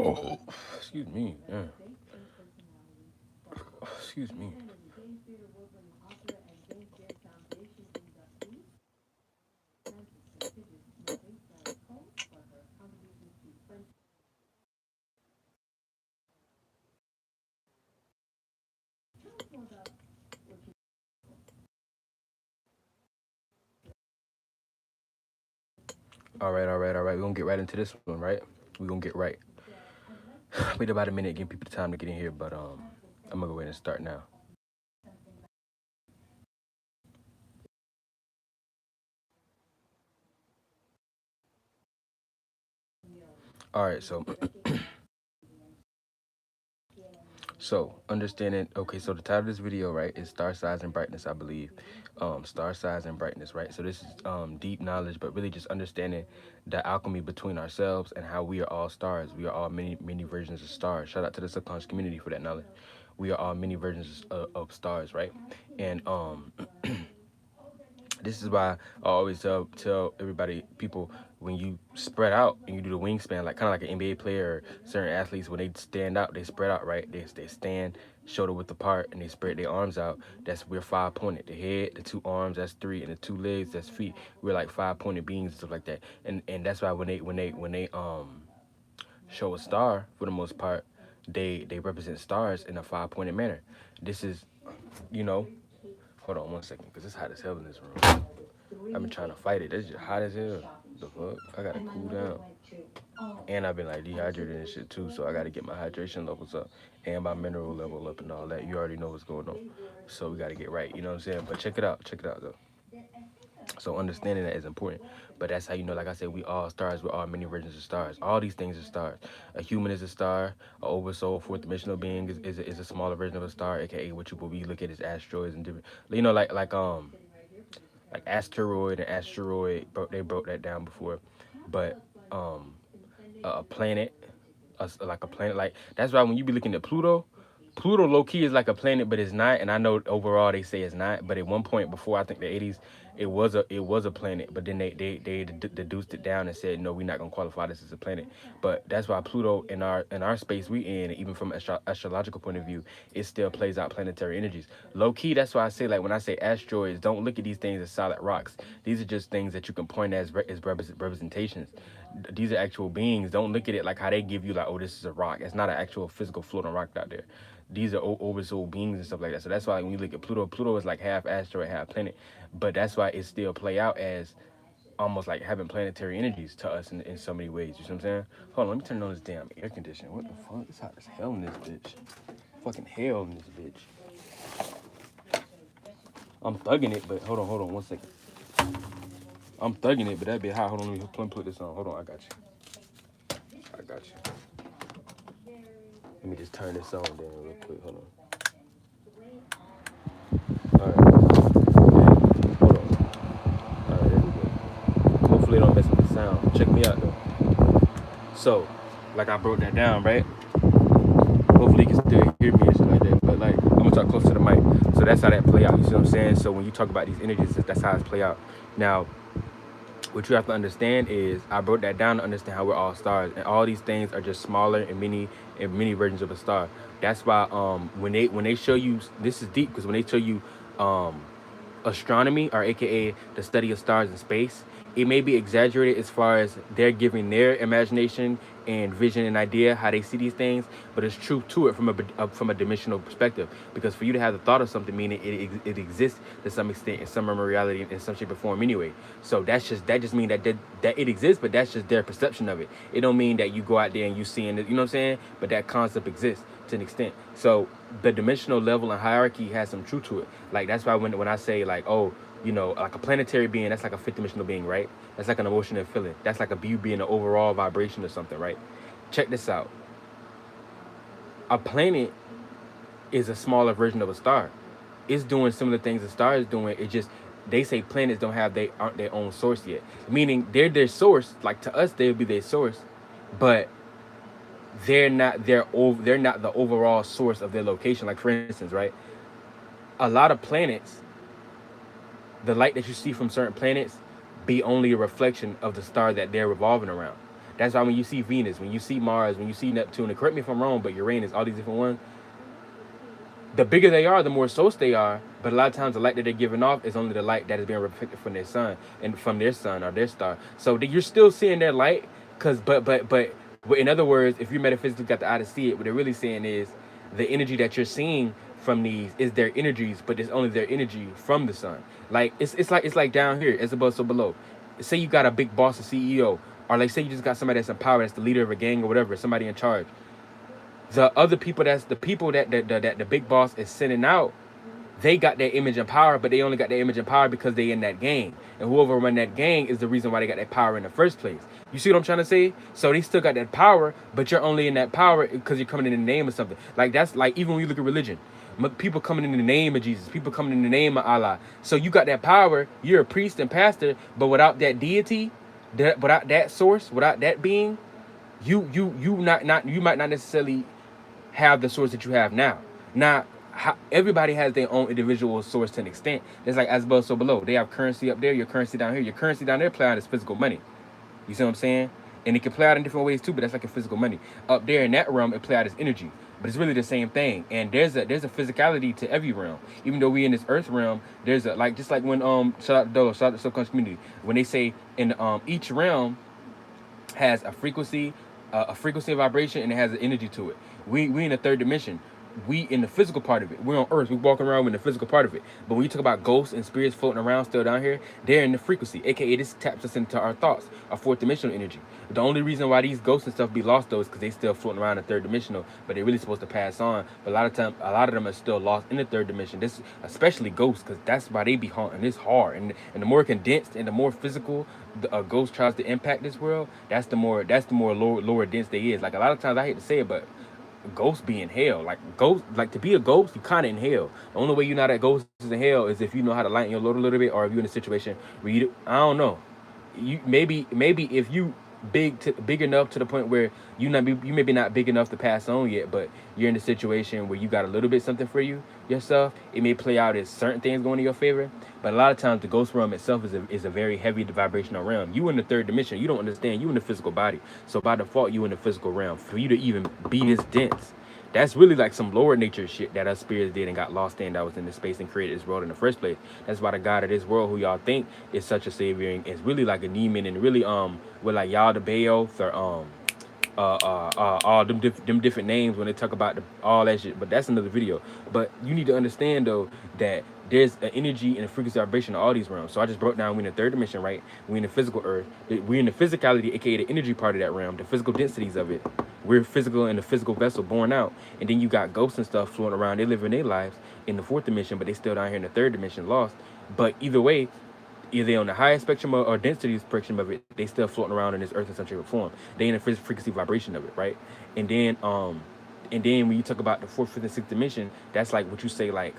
Oh, excuse me. Yeah. Excuse me. All right, all right, all right. We're gonna get right into this one, right? We're gonna get right. Wait about a minute, give people the time to get in here, but I'm gonna go ahead and start now. All right, so understanding. Okay, so the title of this video, right, is star size and brightness, I believe. Star size and brightness, right? So this is deep knowledge, but really just understanding the alchemy between ourselves and how we are all stars. We are all many versions of stars. Shout out to the subconscious community for that knowledge. We are all many versions of stars, right? And this is why I always tell everybody, people, when you spread out and you do the wingspan, like kind of like an NBA player, or certain athletes, when they stand out, they spread out, right? They stand shoulder width apart and they spread their arms out. That's, we're 5 pointed. The head, the two arms, that's three, and the two legs, that's feet. We're like 5 pointed beings and stuff like that. And that's why when they show a star, for the most part, they represent stars in a 5 pointed manner. This is, you know, hold on one second, because it's hot as hell in this room. I've been trying to fight it. It's just hot as hell. The fuck? I gotta cool down. And I've been like dehydrated and shit too, so I gotta get my hydration levels up and my mineral level up and all that. You already know what's going on. So we gotta get right, you know what I'm saying? But check it out. Check it out though. So understanding that is important. But that's how you know, like I said, we all stars, we're all many versions of stars. All these things are stars. A human is a star, a oversoul, fourth dimensional being is a smaller version of a star, aka what we look at as asteroids and different, you know, like asteroid and asteroid, they broke that down before. But a planet, like a planet, like that's why when you be looking at Pluto low key is like a planet, but it's not. And I know overall they say it's not, but at one point before, I think the 80s, it was a planet. But then they deduced it down and said, no, we're not gonna qualify this as a planet. But that's why Pluto in our space we in, even from an astrological point of view, it still plays out planetary energies. Low key, that's why I say, like when I say asteroids, don't look at these things as solid rocks. These are just things that you can point as representations. These are actual beings. Don't look at it like how they give you, like, oh, this is a rock. It's not an actual physical floating rock out there. These are oversoul beings and stuff like that. So that's why when you look at Pluto is like half asteroid, half planet. But that's why it still play out as almost like having planetary energies to us in so many ways. You see what I'm saying? Hold on, let me turn on this damn air conditioner. What the fuck? It's hot as hell in this bitch. Fucking hell in this bitch. I'm thugging it, but hold on one second. I'm thugging it, but that bit hot. Hold on, let me put this on. Hold on, I got you. I got you. Let me just turn this on then real quick. Hold on. All right. Hold on. All right, there we go. Hopefully it don't mess with the sound. Check me out though. So, like I broke that down, right? Hopefully you can still hear me and shit like that. But like, I'm gonna talk close to the mic. So that's how that play out. You see what I'm saying? So when you talk about these energies, that's how it's play out. Now, what you have to understand is I broke that down to understand how we're all stars, and all these things are just smaller and many versions of a star. That's why when they show you, this is deep, because when they show you um astronomy, or aka the study of stars in space, it may be exaggerated as far as they're giving their imagination and vision and idea how they see these things, but it's truth to it from a dimensional perspective. Because for you to have the thought of something, meaning it exists to some extent in some reality in some shape or form anyway. So that just means that it exists, but that's just their perception of it. It don't mean that you go out there and you seeing it, you know what I'm saying? But that concept exists to an extent. So the dimensional level and hierarchy has some truth to it. Like that's why when I say, like, oh, you know, like a planetary being, that's like a fifth dimensional being, right? That's like an emotion and feeling. That's like you being an overall vibration or something, right? Check this out. A planet is a smaller version of a star. It's doing similar things a star is doing. It just, they say planets aren't their own source yet. Meaning they're their source. Like to us, they would be their source, but they're not the overall source of their location. Like for instance, right? A lot of planets, the light that you see from certain planets be only a reflection of the star that they're revolving around. That's why when you see Venus, when you see Mars, when you see Neptune, and correct me if I'm wrong, but Uranus, all these different ones, the bigger they are, the more source they are. But a lot of times, the light that they're giving off is only the light that is being reflected from their sun and from their sun or their star. So you're still seeing their light, but in other words, if you metaphysically got the eye to see it, what they're really saying is the energy that you're seeing from these is their energies, but it's only their energy from the sun. Like it's like down here, as above so below. Say you got a big boss, a CEO, or like say you just got somebody that's in power, that's the leader of a gang or whatever, somebody in charge. The other people, that's the people that the big boss is sending out, they got their image and power, but they only got their image and power because they in that gang. And whoever run that gang is the reason why they got that power in the first place. You see what I'm trying to say? So they still got that power, but you're only in that power because you're coming in the name of something. Like that's like even when you look at religion, people coming in the name of Jesus, people coming in the name of Allah. So you got that power, you're a priest and pastor, but without that deity, without that source, without that being, you might not necessarily have the source that you have now. Now, everybody has their own individual source to an extent. It's like as above, so below. They have currency up there, your currency down here. Your currency down there play out as physical money. You see what I'm saying? And it can play out in different ways too, but that's like a physical money. Up there in that realm, it play out as energy. But it's really the same thing. And there's a physicality to every realm. Even though we in this earth realm, there's a like just like when shout out to Dolo, shout out to the subconscious community. When they say in each realm has a frequency and vibration, and it has an energy to it. We in the third dimension. We in the physical part of it. We're on Earth. We're walking around in the physical part of it. But when you talk about ghosts and spirits floating around still down here, they're in the frequency. AKA this taps us into our thoughts, our fourth dimensional energy. The only reason why these ghosts and stuff be lost though is because they still floating around in the third dimensional, but they're really supposed to pass on. But a lot of them are still lost in the third dimension. This especially ghosts, because that's why they be haunting. It's hard. And the more condensed and the more physical a ghost tries to impact this world, that's the more lower dense they is. Like a lot of times I hate to say it, but ghosts be in hell. Like to be a ghost, you kind of in hell. The only way you're not at ghosts in hell is if you know how to lighten your load a little bit, or if you're in a situation where I don't know, you maybe if you big enough to the point where you maybe not big enough to pass on yet, but you're in a situation where you got a little bit something for yourself. It may play out as certain things going in your favor, but a lot of times the ghost realm itself is a very heavy vibrational realm. You in the third dimension, you don't understand. You in the physical body, so by default you in the physical realm. For you to even be this dense, that's really like some lower nature shit that us spirits did and got lost in, that was in this space and created this world in the first place. That's why the God of this world, who y'all think is such a savior, and is really like a demon, and really with like y'all the Bayoth or all them different names when they talk about all that shit. But that's another video. But you need to understand though that there's an energy and a frequency vibration in all these realms. So I just broke down, we in the third dimension, right? We in the physical earth. We in the physicality, aka the energy part of that realm, the physical densities of it. We're physical in the physical vessel born out. And then you got ghosts and stuff floating around. They living their lives in the fourth dimension, but they still down here in the third dimension lost. But either way, either on the highest spectrum or density spectrum of it, they still floating around in this earth in some shape or form. They in the frequency vibration of it, right? And then when you talk about the fourth, fifth, and sixth dimension, that's like what you say, like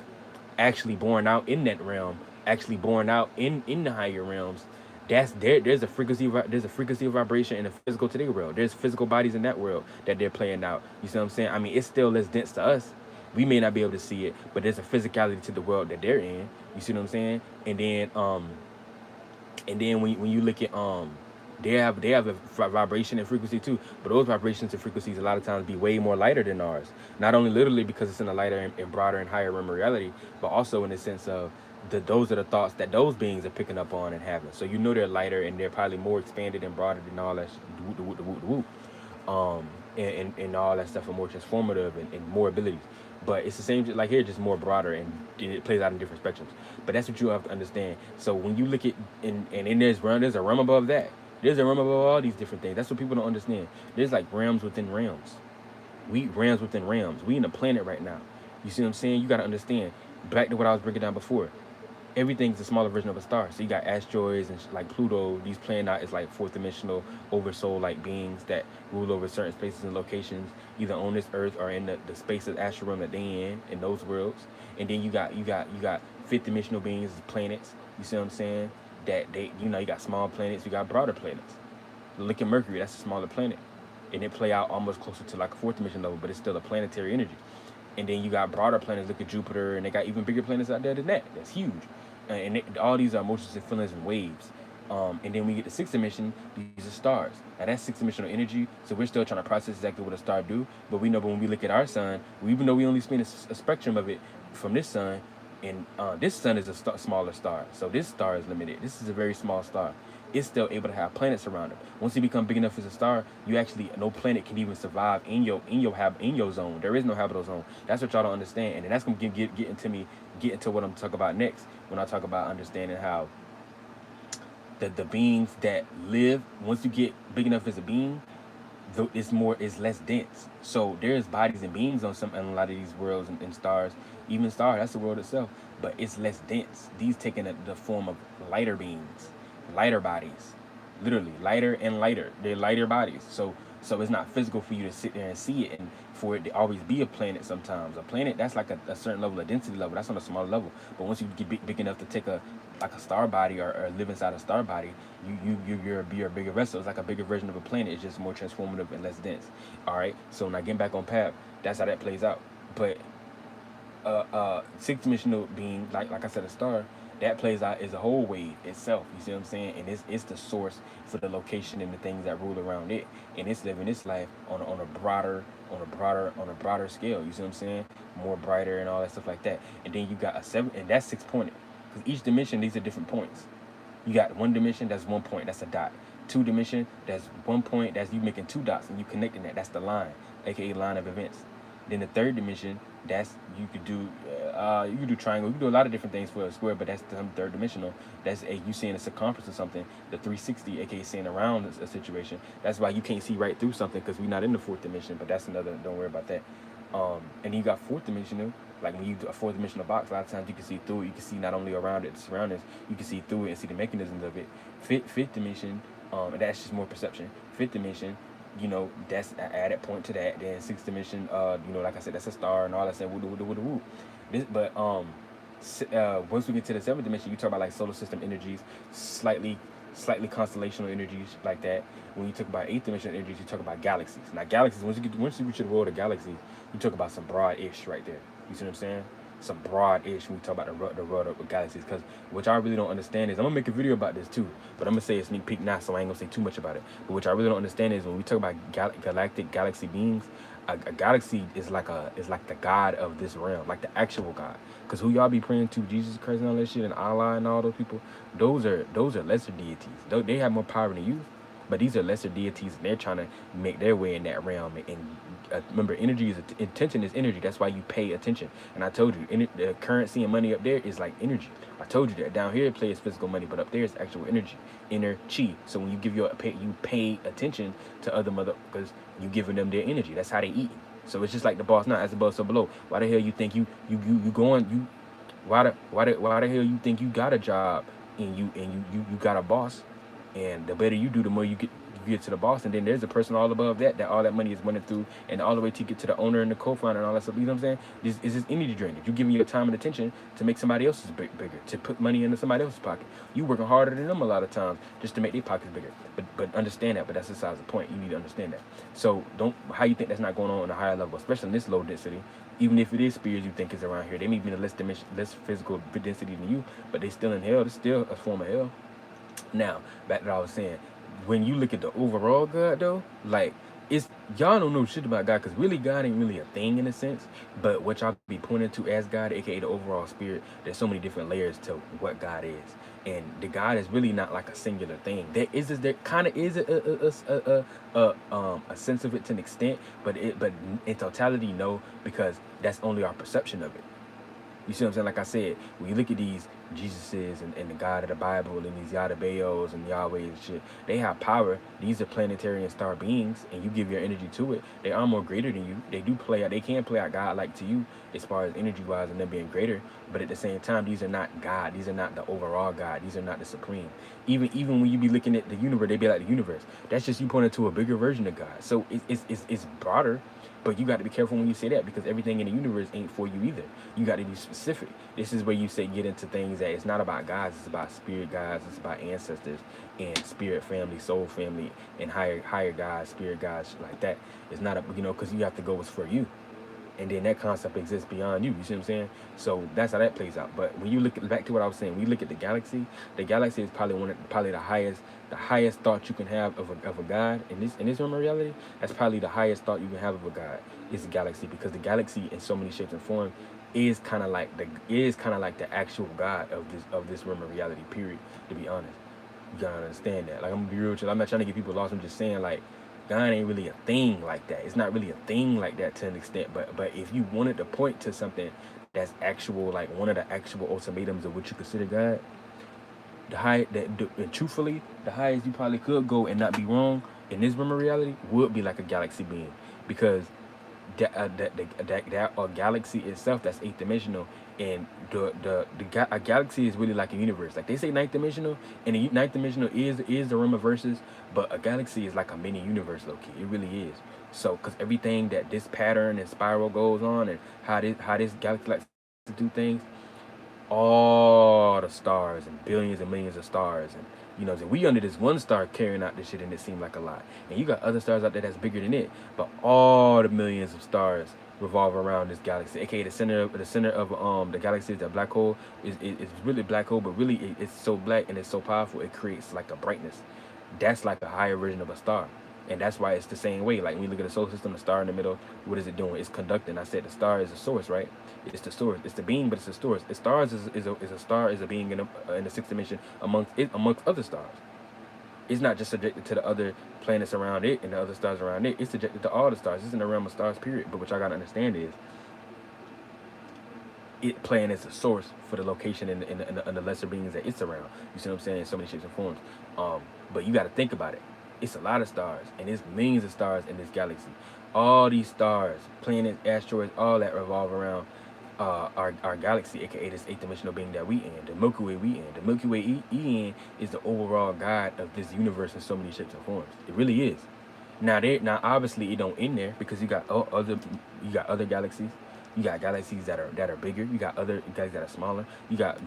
actually born out in that realm, actually born out in the higher realms. That's there's a frequency of vibration in the physical today world. There's physical bodies in that world that they're playing out. You see what I'm saying? I mean, it's still less dense to us. We may not be able to see it, but there's a physicality to the world that they're in. You see what I'm saying? And then when you look at they have a vibration and frequency too, but those vibrations and frequencies a lot of times be way more lighter than ours. Not only literally because it's in a lighter and broader and higher realm of reality, but also in the sense of those are the thoughts that those beings are picking up on and having. So you know they're lighter and they're probably more expanded and broader than all that and all that stuff, are more transformative and more abilities. But it's the same, like here, just more broader, and it plays out in different spectrums. But that's what you have to understand. So when you look at there's a realm above that. There's a realm above all these different things. That's what people don't understand. There's like realms within realms. Realms within realms. We in a planet right now. You see what I'm saying? You got to understand. Back to what I was breaking down before. Everything's a smaller version of a star. So you got asteroids and like Pluto. These playing out as like fourth dimensional oversoul like beings that rule over certain spaces and locations, either on this earth or in the space of astral realm that they in those worlds. And then you got fifth dimensional beings, planets. You see what I'm saying? That you got small planets, you got broader planets. Look at Mercury, that's a smaller planet. And it play out almost closer to like a fourth dimension level, but it's still a planetary energy. And then you got broader planets, look at Jupiter, and they got even bigger planets out there than that. That's huge. And all these are emotions and feelings and waves. And then we get the sixth dimension, these are stars. Now that's six dimensional energy, so we're still trying to process exactly what a star do. But we know, when we look at our sun, even though we only spin a spectrum of it from this sun, and this sun is a smaller star, so this star is limited. This is a very small star. It's still able to have planets around it. Once you become big enough as a star, you actually, no planet can even survive in your zone. There is no habitable zone. That's what y'all don't understand, and that's gonna get into what I'm talking about next when I talk about understanding how the beings that live, once you get big enough as a being, it's less dense. So there's bodies and beings on a lot of these worlds and stars. Even star, that's the world itself, but it's less dense. These taking the form of lighter beings, lighter bodies, literally lighter and lighter. They're lighter bodies. So it's not physical for you to sit there and see it, and for it to always be a planet. Sometimes a planet, that's like a certain level of density level. That's on a smaller level. But once you get big enough to take a star body, or live inside a star body, you're a bigger vessel. It's like a bigger version of a planet. It's just more transformative and less dense. All right. So now getting back on path, that's how that plays out. But sixth dimensional being, like I said, a star, that plays out as a whole wave itself. You see what I'm saying? And it's the source for the location and the things that rule around it. And it's living its life on a broader scale. You see what I'm saying? More brighter and all that stuff like that. And then you got a seven, and that's 6 pointed. Because each dimension, these are different points. You got one dimension, that's 1 point, that's a dot. Two dimension, that's 1 point, that's you making 2 dots and you connecting that. That's the line, aka line of events. Then the third dimension, that's you could do triangle, you could do a lot of different things for a square, but that's the third dimensional. That's you seeing a circumference or something. The 360, aka seeing around a situation. That's why you can't see right through something, because we're not in the fourth dimension. But that's another. Don't worry about that. And you got fourth dimensional. Like when you do a fourth dimensional box, a lot of times you can see through it. You can see not only around it, the surroundings. You can see through it and see the mechanisms of it. Fifth dimension, and that's just more perception. Fifth dimension, that's an added point to that. Then sixth dimension, like I said, that's a star and all that stuff. Woo. But once we get to the seventh dimension, you talk about like solar system energies, slightly constellational energies like that. When you talk about eighth dimensional energies, you talk about galaxies. Now galaxies, once you reach the world of galaxies, you talk about some broad-ish right there. You see what I'm saying? Some broad-ish when we talk about the world of galaxies. Because what I really don't understand is, I'm going to make a video about this too, but I'm going to say a sneak peek now, so I ain't going to say too much about it. But what I really don't understand is, when we talk about galaxy beings, a galaxy is like the God of this realm, like the actual God. Because who y'all be praying to, Jesus Christ and all that shit, and Allah and all those people, those are lesser deities. They have more power than you, but these are lesser deities, and they're trying to make their way in that realm. And remember, intention is energy. That's why you pay attention. And I told you, the currency and money up there is like energy. I told you that. Down here it plays physical money, but up there is actual energy, inner chi. So when you give you pay attention to other because you giving them their energy. That's how they eat. So it's just like the boss not as above so below. Why the hell you think why the hell you think you got a job and you got a boss, and the better you do, the more you get to the boss, and then there's a person all above that all that money is running through, and all the way to get to the owner and the co-founder and all that stuff. You know what I'm saying? This is just energy drainage. You're giving your time and attention to make somebody else's bigger, to put money into somebody else's pocket. You working harder than them a lot of times just to make their pockets bigger. But understand that. But that's besides the point. You need to understand that. So how you think that's not going on a higher level, especially in this low density? Even if it is spirits you think is around here, they may be in a less physical density than you, but they still in hell. It's still a form of hell. Now, back to what I was saying. When you look at the overall God, though, like, y'all don't know shit about God, because really God ain't really a thing in a sense. But what y'all be pointing to as God, aka the overall spirit, there's so many different layers to what God is. And the God is really not like a singular thing. There kind of is a sense of it to an extent, but in totality, no, because that's only our perception of it. You see what I'm saying? Like I said, when you look at these Jesuses and the God of the Bible and these Yadabayos and Yahweh and shit, they have power. These are planetary and star beings, and you give your energy to it. They are more greater than you. They can play out God-like to you as far as energy-wise and them being greater. But at the same time, these are not God. These are not the overall God. These are not the supreme. Even when you be looking at the universe, they be like the universe. That's just you pointing to a bigger version of God. So it's broader. But you got to be careful when you say that, because everything in the universe ain't for you either. You got to be specific. This is where you get into things that it's not about gods, it's about spirit gods, it's about ancestors and spirit family, soul family, and higher gods, spirit gods, like that. It's not because you have to go what's for you. and then that concept exists beyond you. You see what I'm saying? So that's how that plays out. But when you look at, back to what I was saying, when you look at the galaxy is probably probably the highest thought you can have of a god in this realm of reality. That's probably the highest thought you can have of a god is the galaxy, because the galaxy in so many shapes and forms is kind of like the actual god of this realm of reality. Period. To be honest, you gotta understand that. Like, I'm gonna be real with you. I'm not trying to get people lost. I'm just saying, like, God ain't really a thing like that. It's not really a thing like that to an extent. But if you wanted to point to something that's actual, like one of the actual ultimatums of what you consider God, and truthfully, the highest you probably could go and not be wrong in this realm of reality would be like a galaxy being, because that galaxy itself, that's eighth dimensional, and a galaxy is really like a universe. Like they say ninth dimensional, and the ninth dimensional is the realm of verses, but a galaxy is like a mini universe, low key. It really is. So, because everything that this pattern and spiral goes on, and how this galaxy likes to do things, all the stars and millions of stars, and we under this one star carrying out this shit, and it seemed like a lot, and you got other stars out there that's bigger than it, but all the millions of stars revolve around this galaxy, aka the center of the galaxy is that black hole. It's really black hole, but really it's so black and it's so powerful, it creates like a brightness that's like a higher version of a star. And that's why it's the same way. Like when you look at the solar system, the star in the middle, what is it doing? It's conducting. I said the star is a source, right? It's the source. It's the being, but it's the source. The stars is a being in the sixth dimension amongst other stars. It's not just subjected to the other planets around it and the other stars around it. It's subjected to all the stars. It's in the realm of stars, period. But what y'all gotta understand is it playing as a source for the location and the lesser beings that it's around. You see what I'm saying? In so many shapes and forms. But you got to think about it. It's a lot of stars, and it's millions of stars in this galaxy. All these stars, planets, asteroids, all that revolve around our galaxy, aka this eighth dimensional being that we in, the Milky Way we in. The Milky Way in is the overall guide of this universe in so many shapes and forms. It really is. Now obviously it don't end there, because you got other galaxies. You got galaxies that are bigger. You got other galaxies that are smaller. You got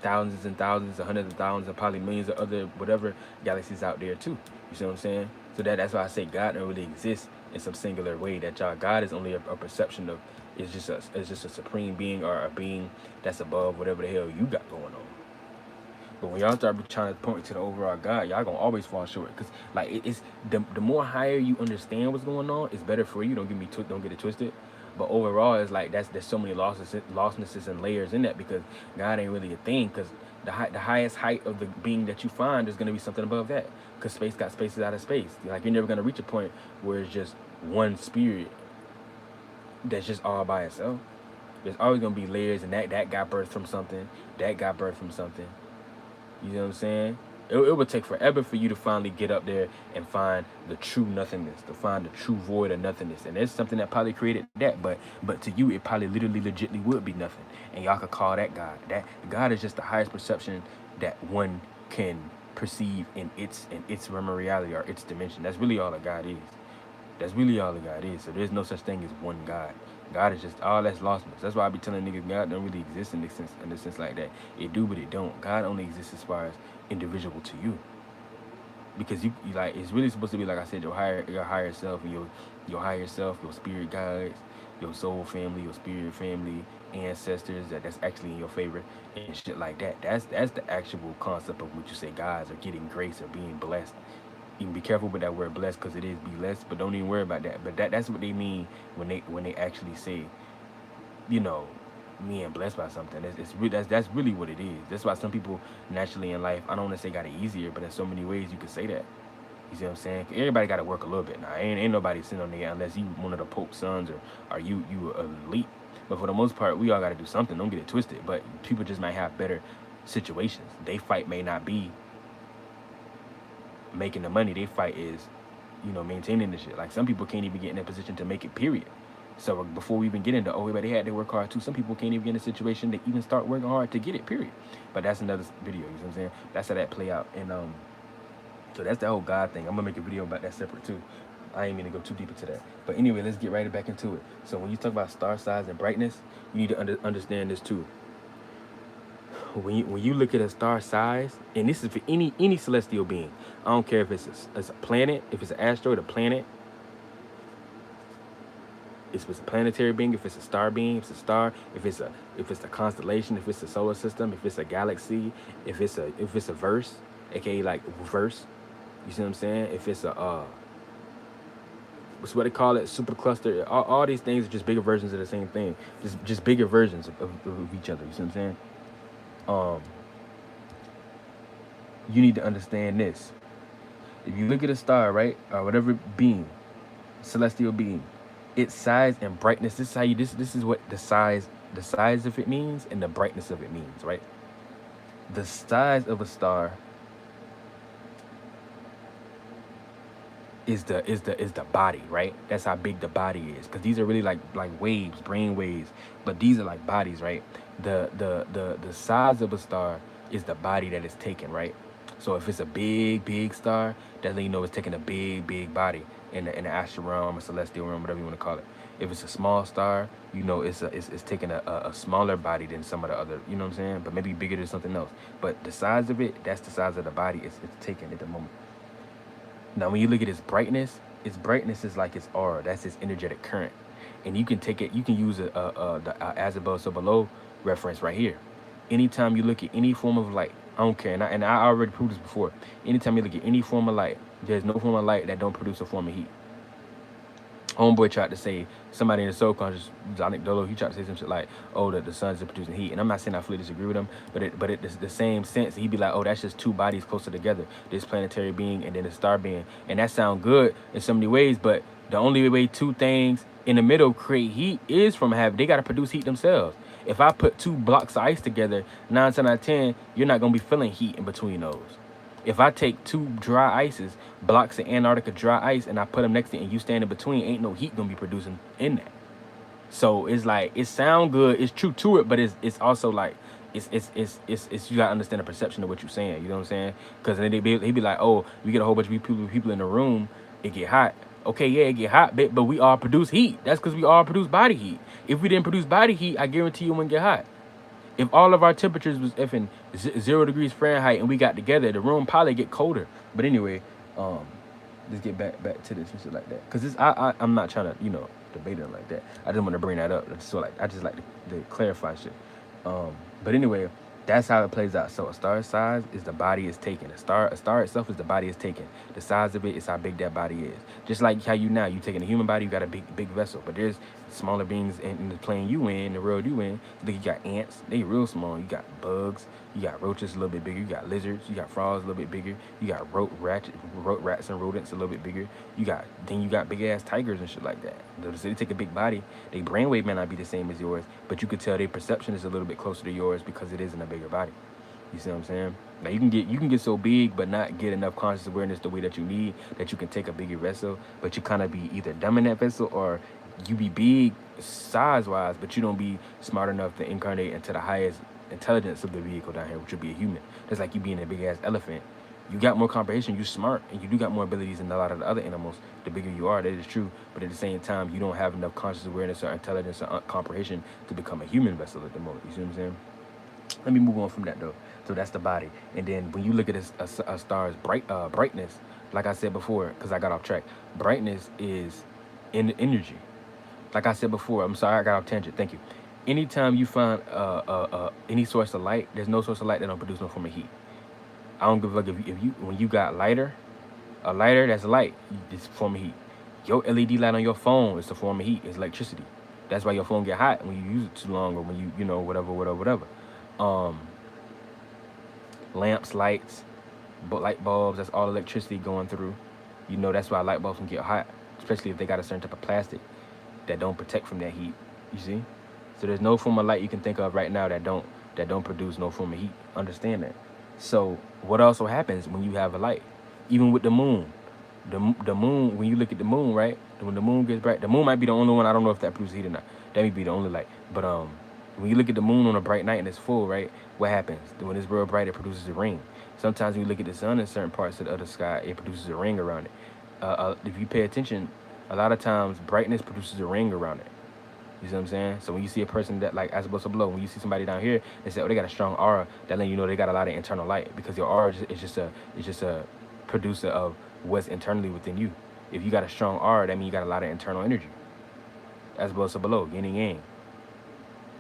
thousands and thousands, hundreds of thousands, and probably millions of other whatever galaxies out there too. You see what I'm saying? So that's why I say God don't really exist in some singular way. That God is only a perception of. It's just a supreme being, or a being that's above whatever the hell you got going on. But when y'all start trying to point to the overall God, y'all gonna always fall short. Cause like it's the more higher you understand what's going on, it's better for you. Don't get it twisted. But overall, it's like there's so many lostnesses and layers in that, because God ain't really a thing. Because the highest height of the being that you find is gonna be something above that. Because space got spaces out of space. Like you're never gonna reach a point where it's just one spirit that's just all by itself. There's always gonna be layers, and that got birthed from something. That got birthed from something. You know what I'm saying? It would take forever for you to finally get up there and find the true nothingness, to find the true void of nothingness. And there's something that probably created that, but to you, it probably literally, legitly would be nothing. And y'all could call that God. That God is just the highest perception that one can perceive in its realm of reality, or its dimension. That's really all a God is. That's really all a God is. So there's no such thing as one God. God is just all that's lostness. That's why I be telling niggas God don't really exist in the sense like that. It do, but it don't. God only exists as far as individual to you. Because you like, it's really supposed to be, like I said, your higher self, and your higher self, your spirit guides, your soul family, your spirit family, ancestors that's actually in your favor and shit like that. That's the actual concept of what you say gods are getting grace or being blessed. You can be careful with that word blessed, because it is be blessed, but don't even worry about that. But that's what they mean when they actually say, being blessed by something. That's really what it is. That's why some people naturally in life, I don't want to say got it easier, but in so many ways you could say that. You see what I'm saying? Everybody got to work a little bit now. Ain't nobody sitting on there unless you one of the Pope's sons, or you elite. But for the most part, we all got to do something. Don't get it twisted. But people just might have better situations. They fight may not be making the money. They fight is, maintaining the shit. Like some people can't even get in a position to make it, period. So before we even get into, but they had to work hard too. Some people can't even get in a situation to even start working hard to get it, period. But that's another video, you know what I'm saying? That's how that play out. And so that's the whole God thing. I'm gonna make a video about that separate too. I ain't mean to go too deep into that. But anyway, let's get right back into it. So when you talk about star size and brightness, you need to understand this too. When you look at a star size, and this is for any celestial being, I don't care if it's a planet, if it's an asteroid, a planet, if it's a planetary being, if it's a star being, if it's a star, if it's a constellation, if it's a solar system, if it's a galaxy, if it's a verse, aka like verse. You see what I'm saying? If it's a what's what they call it, supercluster. All these things are just bigger versions of the same thing, just bigger versions of each other. You see what I'm saying? Um, you need to understand this. If you look at a star, right, or whatever being, celestial being, its size and brightness. This is how you. This is what the size of it means, and the brightness of it means, right? The size of a star is the body, right? That's how big the body is, because these are really like waves, brain waves, but these are like bodies, right? The size of a star is the body that is taken, right? So if it's a big star, that let you know it's taking a big body in the astral realm or celestial realm, whatever you want to call it. If it's a small star, you know it's taking a smaller body than some of the other, you know what I'm saying? But maybe bigger than something else. But the size of it, that's the size of the body it's taken at the moment. Now, when you look at its brightness is like its aura. That's its energetic current, and you can take it. You can use the as above, so below reference right here. Anytime you look at any form of light, I don't care, and I already proved this before. Anytime you look at any form of light, there's no form of light that don't produce a form of heat. Homeboy tried to say, somebody in the soul conscious, Zonic Dolo, he tried to say some shit like, oh, the sun's producing heat. And I'm not saying I fully disagree with him, but it's the same sense. He'd be like, oh, that's just two bodies closer together, this planetary being and then the star being. And that sound good in so many ways, but the only way two things in the middle create heat is from they got to produce heat themselves. If I put two blocks of ice together, 9 times out of 10, you're not going to be feeling heat in between those. If I take two dry ices, blocks of Antarctica dry ice, and I put them next to it, and you stand in between, ain't no heat gonna be producing in that. So it's like, it sound good, it's true to it, but it's also like it's you gotta understand the perception of what you're saying. You know what I'm saying? Because then he'd be like, oh, we get a whole bunch of people in the room, it get hot. Okay, yeah, it get hot, but we all produce heat. That's because we all produce body heat. If we didn't produce body heat, I guarantee you it wouldn't get hot. If all of our temperatures was effing 0 degrees Fahrenheit and we got together, the room probably get colder. But anyway, just get back to this and shit like that. Cause I'm not trying to debate it like that. I just want to bring that up. So like I just like to clarify shit. But anyway, that's how it plays out. So a star's size is the body is taken. A star itself is the body is taken. The size of it is how big that body is. Just like how you taking a human body, you got a big vessel. But there's smaller beings in the plane you in, the world you in. You got ants, they real small. You got bugs, you got roaches a little bit bigger. You got lizards, you got frogs a little bit bigger. You got road rats and rodents a little bit bigger. You got big ass tigers and shit like that. So they take a big body. Their brainwave may not be the same as yours, but you could tell their perception is a little bit closer to yours because it is in a bigger body. You see what I'm saying? Now you can get so big but not get enough conscious awareness the way that you need, that you can take a bigger vessel, but you kind of be either dumb in that vessel, or you be big size wise, but you don't be smart enough to incarnate into the highest intelligence of the vehicle down here, which would be a human. That's like you being a big ass elephant. You got more comprehension, you smart, and you do got more abilities than a lot of the other animals. The bigger you are, that is true. But at the same time, you don't have enough conscious awareness or intelligence or comprehension to become a human vessel at the moment. You see what I'm saying? Let me move on from that though. So that's the body. And then when you look at a star's brightness, like I said before, because I got off track, brightness is energy. Like I said before, I'm sorry I got off tangent. Thank you. Anytime you find any source of light, there's no source of light that don't produce no form of heat. I don't give a fuck if you when you got a lighter that's light, it's a form of heat. Your LED light on your phone is a form of heat. It's electricity. That's why your phone get hot when you use it too long, or when you whatever. Lamps, lights, light bulbs, that's all electricity going through. That's why light bulbs can get hot, especially if they got a certain type of plastic that don't protect from that heat. You see? So there's no form of light you can think of right now that don't produce no form of heat. Understand that. So what also happens when you have a light? Even with the moon. The moon, when you look at the moon, right? When the moon gets bright, the moon might be the only one. I don't know if that produces heat or not. That may be the only light. But when you look at the moon on a bright night and it's full, right? What happens? When it's real bright, it produces a ring. Sometimes when you look at the sun in certain parts of the sky, it produces a ring around it. If you pay attention, a lot of times brightness produces a ring around it. You see what I'm saying? So when you see a person that like as opposed to below, when you see somebody down here, they say, oh, they got a strong aura, that let you know they got a lot of internal light, because your aura is just a producer of what's internally within you. If you got a strong aura, that means you got a lot of internal energy. as well as below, yin and yang.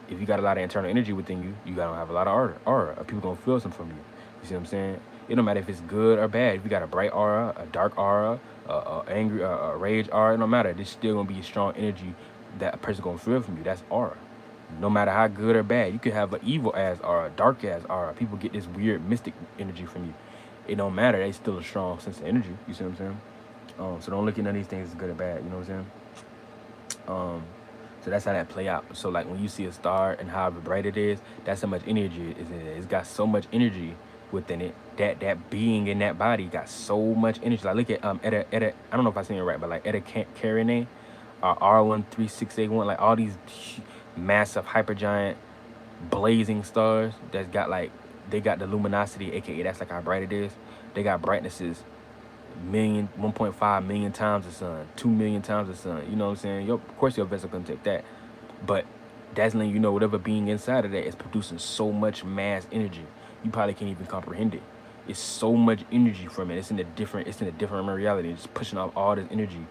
If you got a lot of internal energy within you, you gotta have a lot of aura. People gonna feel something from you. You see what I'm saying? It don't matter if it's good or bad. If you got a bright aura, a dark aura, a angry, a rage aura, it don't matter. There's still gonna be a strong energy that a person gonna feel from you. That's aura. No matter how good or bad, you could have an evil ass aura, dark ass aura. People get this weird mystic energy from you. It don't matter. They still a strong sense of energy. You see what I'm saying? So don't look at none of these things as good or bad. You know what I'm saying? So that's how that play out. So like when you see a star and however bright it is, that's how much energy it is in it. It's got so much energy within it. That being in that body got so much energy. Like look at I don't know if I saying it right, but like Etta Carinae, R13681, like all these massive hypergiant blazing stars that's got like they got the luminosity, aka that's like how bright it is. They got brightnesses 1.5 million times the sun, 2 million times the sun. You know what I'm saying? Of course your vessel can take that. But that's letting you know whatever being inside of that is producing so much mass energy. You probably can't even comprehend it. It's so much energy from it. It's in a different reality. It's pushing off all this energy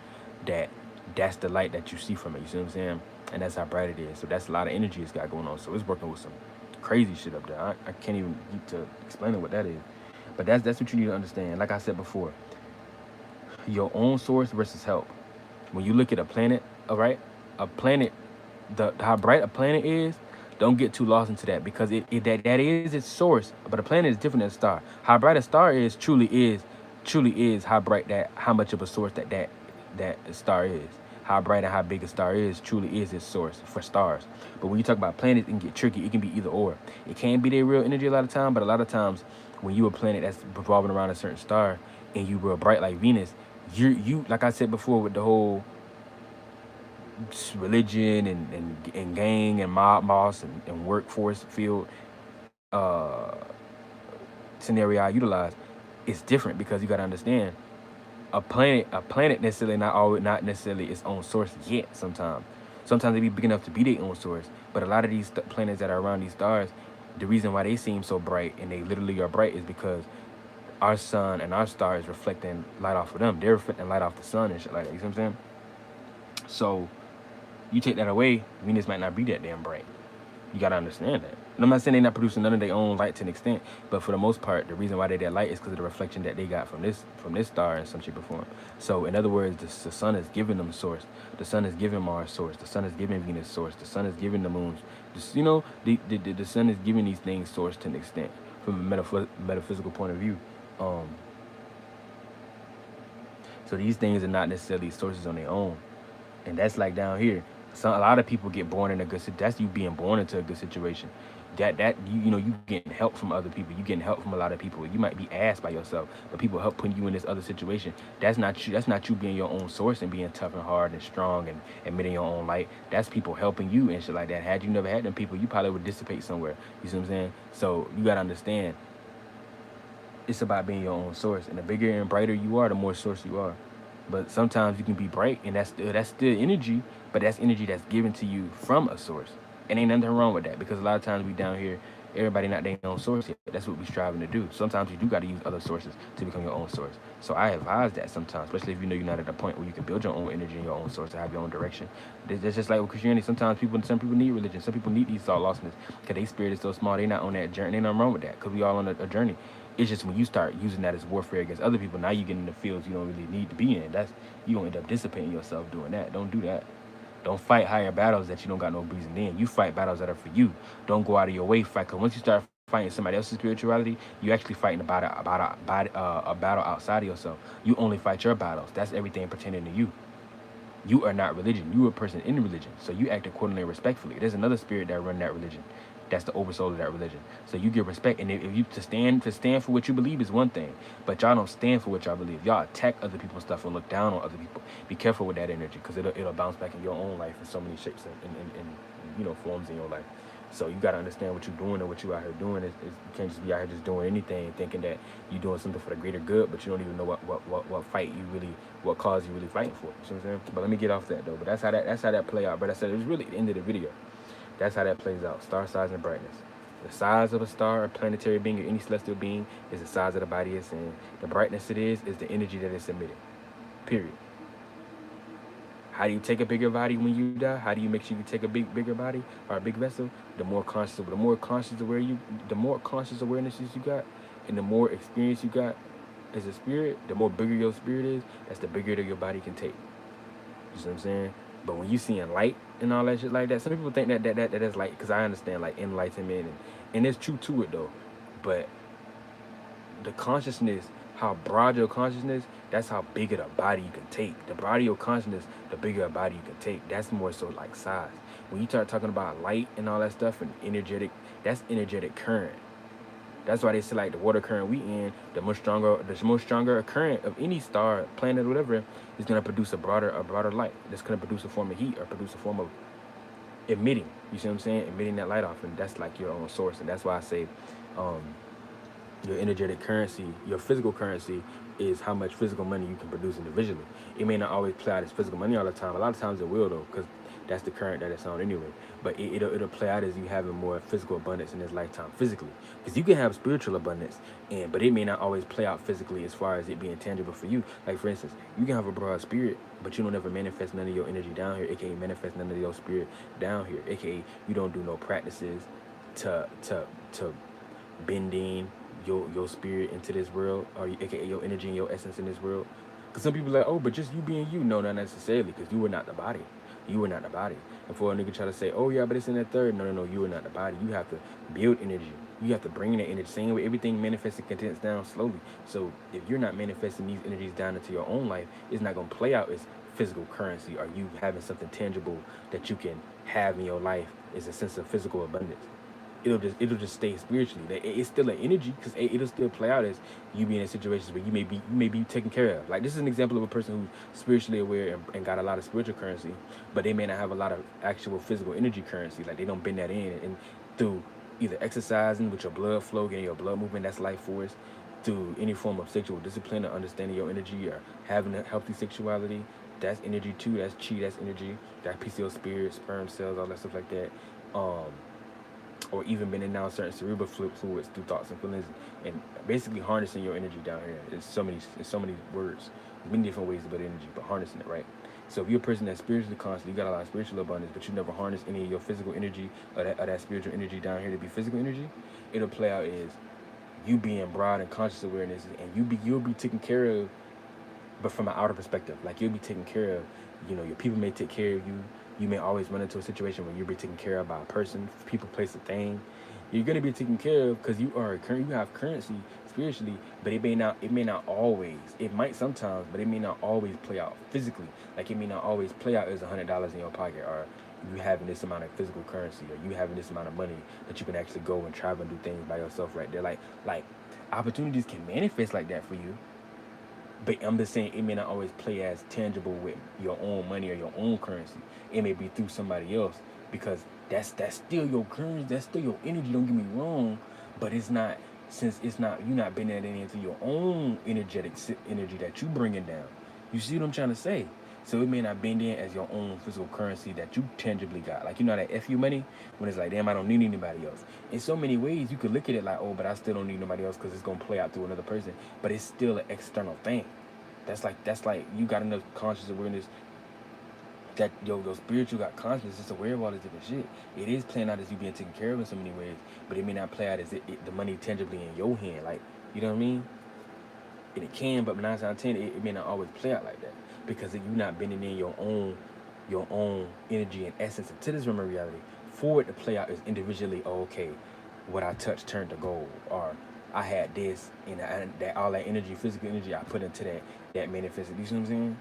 that's the light that you see from it. You see what I'm saying? And that's how bright it is. So that's a lot of energy it's got going on. So it's working with some crazy shit up there. I can't even get to explain what that is. But that's what you need to understand. Like I said before, your own source versus help. When you look at a planet, all right, a planet, how bright a planet is, don't get too lost into that because that is its source. But a planet is different than a star. How bright a star is truly is how bright how much of a source that star is. How bright and how big a star is truly is its source for stars. But when you talk about planets, it can get tricky. It can be either or. It can be their real energy a lot of time, but a lot of times when you a planet that's revolving around a certain star and you real bright like Venus, you like I said before with the whole religion and gang and mob boss and workforce field scenario I utilize, it's different because you got to understand a planet necessarily not necessarily its own source yet. Sometimes they be big enough to be their own source, but a lot of these planets that are around these stars, the reason why they seem so bright and they literally are bright is because our sun and our star is reflecting light off of them. They're reflecting light off the sun and shit like that. You see what I'm saying? So you take that away, Venus might not be that damn bright. You gotta understand that. And I'm not saying they're not producing none of their own light to an extent, but for the most part, the reason why they're that light is because of the reflection that they got from this star in some shape or form. So in other words, the sun is giving them source. The sun is giving Mars source. The sun is giving Venus source. The sun is giving the moons. The sun is giving these things source to an extent from a metaphysical point of view. So these things are not necessarily sources on their own, and that's like down here. A lot of people get born in a good situation. That's you being born into a good situation. You getting help from other people. You getting help from a lot of people. You might be asked by yourself, but people help putting you in this other situation. That's not you. That's not you being your own source and being tough and hard and strong and admitting your own light. That's people helping you and shit like that. Had you never had them people, you probably would dissipate somewhere. You see what I'm saying? So you gotta understand. It's about being your own source, and the bigger and brighter you are, the more source you are. But sometimes you can be bright, and that's still energy, but that's energy that's given to you from a source. And ain't nothing wrong with that because a lot of times we down here, everybody not their own source yet. That's what we striving to do. Sometimes you do got to use other sources to become your own source. So I advise that sometimes, especially if you know you're not at a point where you can build your own energy and your own source to have your own direction. That's just like with Christianity. Sometimes some people need religion. Some people need these thought lostness because their spirit is so small. They're not on that journey. Ain't nothing wrong with that because we all on a journey. It's just when you start using that as warfare against other people, now you get in the fields you don't really need to be in. You gonna end up dissipating yourself doing that. Don't do that. Don't fight higher battles that you don't got no reason in. You fight battles that are for you. Don't go out of your way fight. Because once you start fighting somebody else's spirituality, you actually fighting a battle outside of yourself. You only fight your battles. That's everything pertaining to you. You are not religion. You are a person in religion. So you act accordingly and respectfully. There's another spirit that run that religion. That's the oversoul of that religion. So you give respect, and if you to stand for what you believe is one thing, but y'all don't stand for what y'all believe. Y'all attack other people's stuff and look down on other people. Be careful with that energy because it'll bounce back in your own life in so many shapes and forms in your life. So you gotta understand what you're doing and what you out here doing. You can't just be out here just doing anything, thinking that you're doing something for the greater good, but you don't even know what cause you really fighting for. You know what I'm saying? But let me get off that though. But that's how that play out. But I said it was really the end of the video. That's how that plays out. Star size and brightness. The size of a star, a planetary being, or any celestial being is the size of the body it's in. The brightness it is the energy that it's emitting. Period. How do you take a bigger body when you die? How do you make sure you take a bigger body or a big vessel? The more conscious awarenesses you got, and the more experience you got as a spirit, the more bigger your spirit is. That's the bigger that your body can take. You see what I'm saying? But when you seeing light and all that shit like that, some people think that is like, because I understand like enlightenment and there's truth to it though, but the consciousness, how broad your consciousness, that's how big of a body you can take. The broader your consciousness, the bigger a body you can take. That's more so like size. When you start talking about light and all that stuff and energetic, that's energetic current. That's why they say like the water current we in, the most stronger a current of any star, planet, whatever, is gonna produce a broader light. That's gonna produce a form of heat or produce a form of emitting. You see what I'm saying? Emitting that light off, and that's like your own source. And that's why I say, um, your energetic currency, your physical currency, is how much physical money you can produce individually. It may not always play out as physical money all the time. A lot of times it will though, because that's the current that it's on anyway. But it'll play out as you having more physical abundance in this lifetime physically. Because you can have spiritual abundance, but it may not always play out physically as far as it being tangible for you. Like for instance, you can have a broad spirit, but you don't ever manifest none of your energy down here, aka manifest none of your spirit down here, aka you don't do no practices to bending your spirit into this world, or aka your energy and your essence in this world. Because some people are like, oh, but just you being you. No, not necessarily, because you were not the body. You were not the body. And for a nigga try to say, oh yeah, but it's in that third. No, no, no, you are not the body. You have to build energy. You have to bring in that energy. Same way everything manifests and condenses down slowly. So if you're not manifesting these energies down into your own life, it's not gonna play out as physical currency, or you having something tangible that you can have in your life is a sense of physical abundance. It'll just stay spiritually. It's still an energy, because it'll still play out as you being in situations where you may be taken care of. Like this is an example of a person who's spiritually aware and got a lot of spiritual currency, but they may not have a lot of actual physical energy currency. Like they don't bend that in, and through either exercising with your blood flow, getting your blood moving, that's life force, through any form of sexual discipline or understanding your energy or having a healthy sexuality. That's energy too. That's chi. That's energy. That PCO spirit, sperm cells, all that stuff like that. Um, or even bending down certain cerebral fluids through thoughts and feelings, and basically harnessing your energy down here. It's so many words, many different ways to build energy, but harnessing it, right? So if you're a person that's spiritually conscious, you got a lot of spiritual abundance, but you never harness any of your physical energy, or that spiritual energy down here to be physical energy, it'll play out as you being broad and conscious awareness, and you'll be taken care of, but from an outer perspective. Like you'll be taken care of, your people may take care of you. You may always run into a situation where you'll be taken care of by a person, people, place, a thing. You're gonna be taken care of because you have currency spiritually, but it may not always. It might sometimes, but it may not always play out physically. Like it may not always play out as $100 in your pocket, or you having this amount of physical currency, or you having this amount of money that you can actually go and travel and do things by yourself right there. Like opportunities can manifest like that for you, but I'm just saying it may not always play as tangible with your own money or your own currency. It may be through somebody else, because that's still your currency, that's still your energy. Don't get me wrong, but it's not, since it's not, you're not bending that into your own energetic energy that you bringing down. You see what I'm trying to say? So it may not bend in as your own physical currency that you tangibly got. Like that FU money, when it's like, damn, I don't need anybody else. In so many ways, you could look at it like, oh, but I still don't need nobody else because it's gonna play out through another person. But it's still an external thing. That's like you got enough conscious awareness that your spiritual got consciousness, it's aware of all this different shit. It is playing out as you being taken care of in so many ways, but it may not play out as the money tangibly in your hand. Like, you know what I mean? And it can, but 9 times out of 10, it may not always play out like that, because you're not bending in your own energy and essence into this realm of reality for it to play out as individually. Oh, okay, what I touched turned to gold, or I had this, and that all that energy, physical energy, I put into that manifested. You see what I'm saying?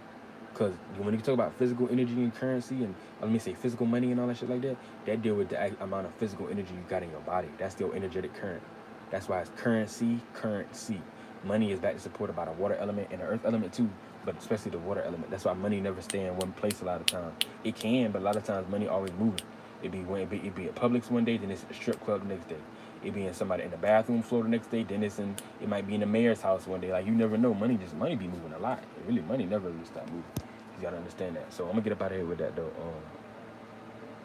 Because when you talk about physical energy and currency, and let me say physical money and all that shit like that, that deal with the amount of physical energy you got in your body. That's your energetic current. That's why it's currency. Money is back to supported by the water element and the earth element too, but especially the water element. That's why money never stay in one place a lot of times. It can, but a lot of times money always moving. It be at Publix one day, then it's at the strip club the next day. It be in somebody in the bathroom floor the next day, then it might be in the mayor's house one day. Like, you never know. Money be moving a lot. Money never really stop moving. You gotta understand that. So I'm gonna get up out of here with that though.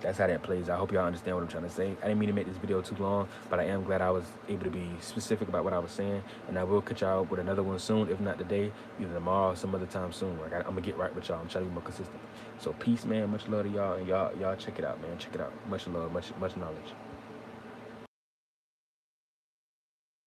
That's how that plays. I hope y'all understand what I'm trying to say. I didn't mean to make this video too long, but I am glad I was able to be specific about what I was saying. And I will catch y'all with another one soon, if not today, either tomorrow or some other time soon. Like I'm gonna get right with y'all. I'm trying to be more consistent. So peace, man. Much love to y'all, and y'all check it out, man. Check it out. Much love, much knowledge.